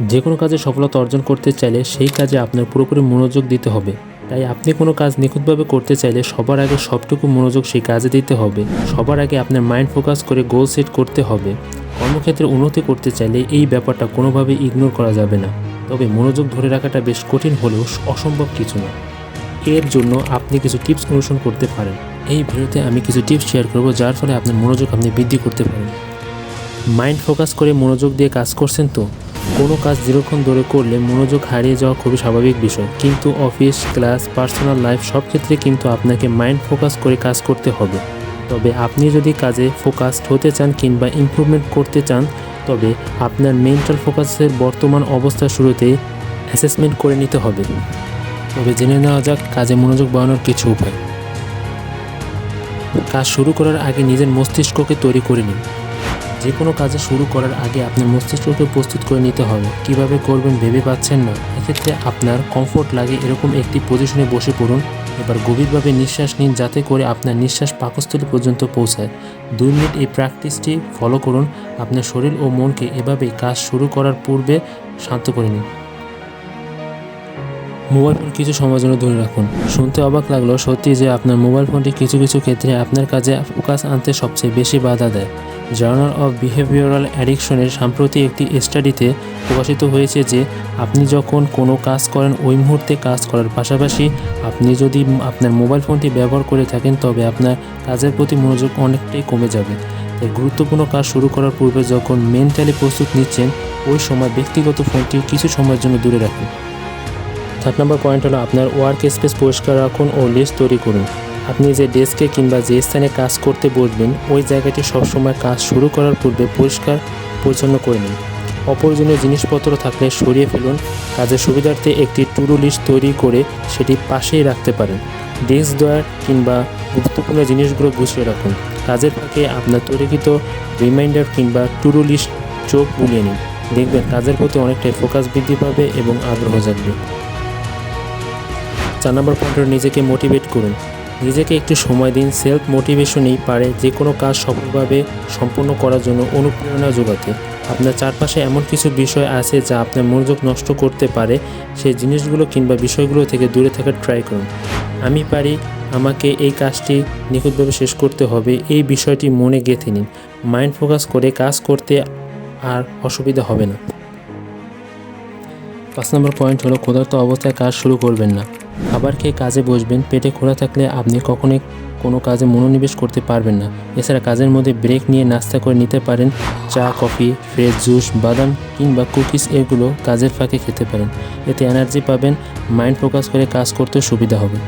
যে কোনো কাজে সফলতা অর্জন করতে চাইলে সেই কাজে আপনার পুরোপুরি মনোযোগ দিতে হবে। তাই আপনি কোনো কাজ নিখুঁতভাবে করতে চাইলে সবার আগে সবটুকু মনোযোগ সেই কাজে দিতে হবে। সবার আগে আপনার মাইন্ড ফোকাস করে গোল সেট করতে হবে। কর্মক্ষেত্রে উন্নতি করতে চাইলে এই ব্যাপারটা কোনোভাবে ইগনোর করা যাবে না। তবে মনোযোগ ধরে রাখাটা বেশ কঠিন হলেও অসম্ভব কিছু না। এর জন্য আপনি কিছু টিপস অনুসরণ করতে পারেন। এই ভিডিওতে আমি কিছু টিপস শেয়ার করব যার ফলে আপনার মনোযোগ আপনি বৃদ্ধি করতে পারেন। মাইন্ড ফোকাস করে মনোযোগ দিয়ে কাজ করছেন তো? কোনো কাজ দীর্ঘক্ষণ ধরে করলে মনোযোগ হারিয়ে যাওয়া খুবই স্বাভাবিক বিষয়, কিন্তু অফিস, ক্লাস, পার্সোনাল লাইফ সব ক্ষেত্রে কিন্তু আপনাকে মাইন্ড ফোকাস করে কাজ করতে হবে। তবে আপনি যদি কাজে ফোকাসড হতে চান কিংবা ইমপ্রুভমেন্ট করতে চান, তবে আপনার মেন্টাল ফোকাসের বর্তমান অবস্থা শুরুতেই অ্যাসেসমেন্ট করে নিতে হবে। তবে জেনে নেওয়া যাক কাজে মনোযোগ বাড়ানোর কিছু উপায়। কাজ শুরু করার আগে নিজের মস্তিষ্ককে তৈরি করে নিন। যে কোনো কাজে শুরু করার আগে আপনার মস্তিষ্ককে প্রস্তুত করে নিতে হবে। কিভাবে করবেন ভেবে পাচ্ছেন না? এক্ষেত্রে আপনার কমফোর্ট লাগে এরকম একটি পজিশনে বসে পড়ুন। এবার গভীরভাবে নিঃশ্বাস নিন যাতে করে আপনার নিঃশ্বাস পাকস্থলী পর্যন্ত পৌঁছায়। 2 মিনিট এই প্র্যাকটিসটি ফলো করুন। আপনার শরীর ও মনকে এভাবেই কাজ শুরু করার পূর্বে শান্ত করে নিন। মোবাইল ফোন কিছু সময়ের জন্য দূরে রাখুন। শুনতে অবাক লাগলেও সত্যি যে আপনার মোবাইল ফোনটি কিছু কিছু ক্ষেত্রে আপনার কাজে ফোকাস আনতে সবচেয়ে বেশি বাধা দেয়। জার্নাল অফ বিহেভিয়ারাল অ্যাডিকশনের সাম্প্রতি একটি স্টাডিতে প্রকাশিত হয়েছে যে আপনি যখন কোনো কাজ করেন ওই মুহূর্তে কাজ করার পাশাপাশি আপনি যদি আপনার মোবাইল ফোনটি ব্যবহার করে থাকেন তবে আপনার কাজের প্রতি মনোযোগ অনেকটাই কমে যাবে। তাই গুরুত্বপূর্ণ কাজ শুরু করার পূর্বে যখন মেন্টালি প্রস্তুত নিচ্ছেন ওই সময় ব্যক্তিগত ফোনটি কিছু সময়ের জন্য দূরে রাখুন। 3 নম্বর পয়েন্ট হলো আপনার ওয়ার্ক স্পেস পরিষ্কার রাখুন ও লিস্ট তৈরি করুন। আপনি যে ডেস্কে কিংবা যে স্থানে কাজ করতে বসবেন ওই জায়গাটি সবসময় কাজ শুরু করার পূর্বে পরিষ্কার পরিচ্ছন্ন করে নিন। অপ্রয়োজনীয় জিনিসপত্র থাকলে সরিয়ে ফেলুন। কাজের সুবিধার্থে একটি টু ডু লিস্ট তৈরি করে সেটি পাশেই রাখতে পারেন। ডেস্ক ড্রয়ার কিংবা গুরুত্বপূর্ণ জিনিসগুলো গুছিয়ে রাখুন। কাজের ফাঁকে আপনার তৈরিকৃত রিমাইন্ডার কিংবা টু ডু লিস্ট চোখ বুলিয়ে নিন। দেখবেন কাজের প্রতি অনেকটাই ফোকাস বৃদ্ধি পাবে এবং আগ্রহ জাগবে। 4 নম্বর পয়েন্ট হলো নিজেকে মোটিভেট করুন। নিজেকে একটু সময় দিন। সেলফ মোটিভেশনই পারে যে কোনো কাজ সফলভাবে সম্পন্ন করার জন্য অনুপ্রেরণা যোগাতে। আপনার চারপাশে এমন কিছু বিষয় আছে যা আপনার মনোযোগ নষ্ট করতে পারে, সেই জিনিসগুলো কিংবা বিষয়গুলো থেকে দূরে থাকার ট্রাই করুন। আমি পারি, আমাকে এই কাজটি নিখুঁতভাবে শেষ করতে হবে, এই বিষয়টি মনে গেঁথে নিন। মাইন্ড ফোকাস করে কাজ করতে আর অসুবিধা হবে না। 5 নম্বর পয়েন্ট হলো ক্ষুধার্ত অবস্থায় কাজ শুরু করবেন না। খাবার খেয়ে কাজে বসবেন, পেটে ক্ষুধা থাকলে আপনি কখনোই কোনো কাজে মনোনিবেশ করতে পারবেন না। এছাড়া কাজের মধ্যে ব্রেক নিয়ে নাস্তা করে নিতে পারেন। চা, কফি, ফ্রেশ জুস, বাদাম কিংবা কুকিজ এগুলো কাজের ফাঁকে খেতে পারেন। এতে এনার্জি পাবেন, মাইন্ড ফোকাস করে কাজ করতে সুবিধা হবে।